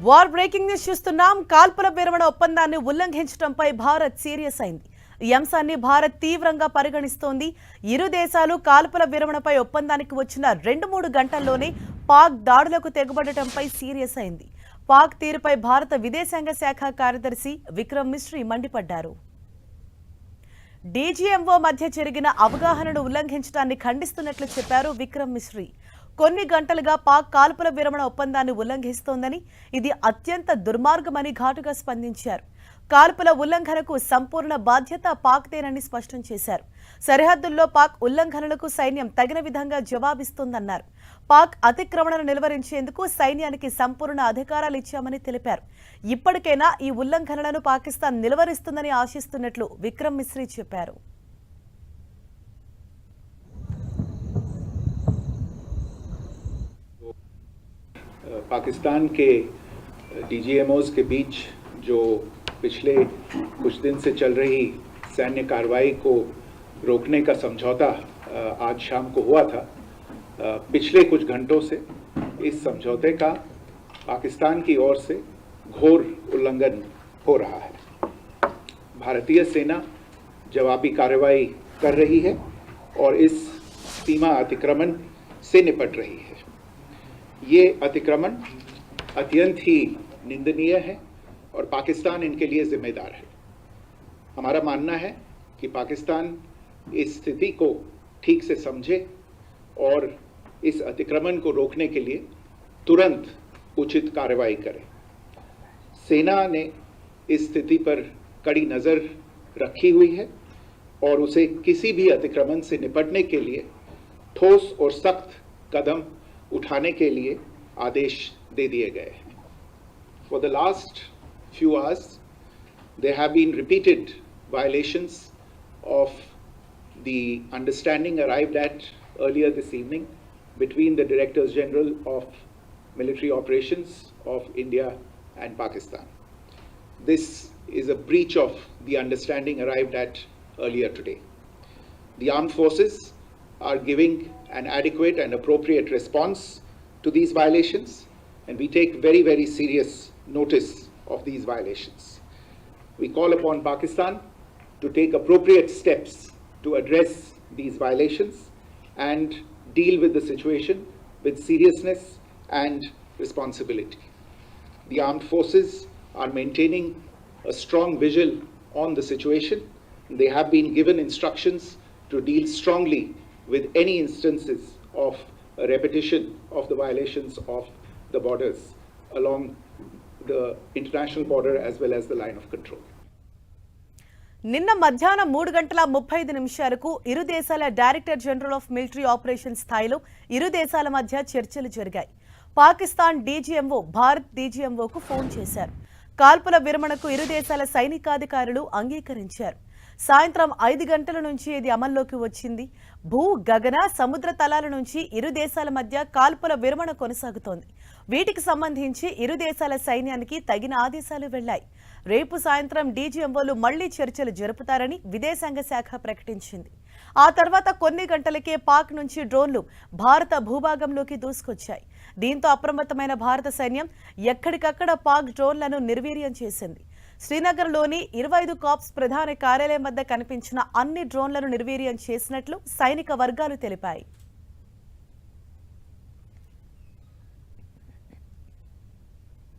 War breaking news చూస్తున్నాం. కాల్పుల విరమణ ఒప్పందాన్ని ఉల్లంఘించడంపై భారత్ సీరియస్ అయింది. ఈ అంశాన్ని భారత్ తీవ్రంగా పరిగణిస్తోంది. ఇరు దేశాలు కాల్పుల విరమణపై ఒప్పందానికి వచ్చిన 2-3 గంటల్లోనే పాక్ దాడులకు తెగబడటంపై సీరియస్ అయింది. పాక్ తీరుపై భారత విదేశాంగ శాఖ కార్యదర్శి విక్రమ్ మిశ్రీ మండిపడ్డారు. డీజీఎంఓ మధ్య జరిగిన అవగాహనను ఉల్లంఘించడాన్ని ఖండిస్తున్నట్లు చెప్పారు విక్రమ్ మిశ్రీ. కొన్ని గంటలుగా పాక్ కాల్పుల విరమణ ఒప్పందాన్ని ఉల్లంఘిస్తోందని, ఇది అత్యంత దుర్మార్గమని ఘాటుగా స్పందించారు. కాల్పుల ఉల్లంఘనకు సంపూర్ణ బాధ్యత పాక్దేనని స్పష్టం చేశారు. సరిహద్దుల్లో పాక్ ఉల్లంఘనలకు సైన్యం తగిన విధంగా జవాబిస్తోందన్నారు. పాక్ అతిక్రమణను నిలువరించేందుకు సైన్యానికి సంపూర్ణ అధికారాలు ఇచ్చామని తెలిపారు. ఇప్పటికైనా ఈ ఉల్లంఘనలను పాకిస్తాన్ నిలువరిస్తుందని ఆశిస్తున్నట్లు విక్రమ్ మిశ్రీ చెప్పారు. पाकिस्तान के डीजीएमओज के बीच जो पिछले कुछ दिन से चल रही सैन्य कार्रवाई को रोकने का समझौता आज शाम को हुआ था, पिछले कुछ घंटों से इस समझौते का पाकिस्तान की ओर से घोर उल्लंघन हो रहा है। भारतीय सेना जवाबी कार्रवाई कर रही है और इस सीमा अतिक्रमण से निपट रही है। ये अतिक्रमण अत्यंत ही निंदनीय है और पाकिस्तान इनके लिए जिम्मेदार है। हमारा मानना है कि पाकिस्तान इस स्थिति को ठीक से समझे और इस अतिक्रमण को रोकने के लिए तुरंत उचित कार्रवाई करे। सेना ने इस स्थिति पर कड़ी नज़र रखी हुई है और उसे किसी भी अतिक्रमण से निपटने के लिए ठोस और सख्त कदम उठाने के लिए आदेश दे दिए गए हैं। For the last few hours, there have been repeated violations of the understanding arrived at earlier this evening between the Directors General of Military Operations of India and Pakistan. This is a breach of the understanding arrived at earlier today. The armed forces are giving an adequate and appropriate response to these violations, and we take very, very serious notice of these violations. We call upon Pakistan to take appropriate steps to address these violations and deal with the situation with seriousness and responsibility. The armed forces are maintaining a strong vigil on the situation. They have been given instructions to deal strongly with any instances of a repetition of the violations of the borders along the international border as well as the line of control. నిన్న మధ్యాహ్నం 3:35 ఇరు దేశాల director general of military operations స్థాయిలో ఇరు దేశాల మధ్య చర్చలు జరిగాయి. పాకిస్తాన్ డీజీఎంఓ భారత్ డీజీఎంఓకు ఫోన్ చేశారు. కాల్పుల విరమణకు ఇరు దేశాల సైనికాధికారులు అంగీకరించారు. సాయంత్రం 5 గంటల నుంచి ఇది అమల్లోకి వచ్చింది. భూ, గగన, సముద్ర తలాల నుంచి ఇరు దేశాల మధ్య కాల్పుల విరమణ కొనసాగుతోంది. వీటికి సంబంధించి ఇరు దేశాల సైన్యానికి తగిన ఆదేశాలు వెళ్లాయి. రేపు సాయంత్రం డీజీఎంఓలు మళ్లీ చర్చలు జరుపుతారని విదేశాంగ శాఖ ప్రకటించింది. ఆ తర్వాత కొన్ని గంటలకే పాక్ నుంచి డ్రోన్లు భారత భూభాగంలోకి దూసుకొచ్చాయి. దీంతో అప్రమత్తమైన భారత సైన్యం ఎక్కడికక్కడ పాక్ డ్రోన్లను నిర్వీర్యం చేసింది. శ్రీనగర్లోని 25 కార్ప్స్ ప్రధాన కార్యాలయం వద్ద కనిపించిన అన్ని డ్రోన్లను నిర్వీర్యం చేసినట్లు సైనిక వర్గాలు తెలిపాయి.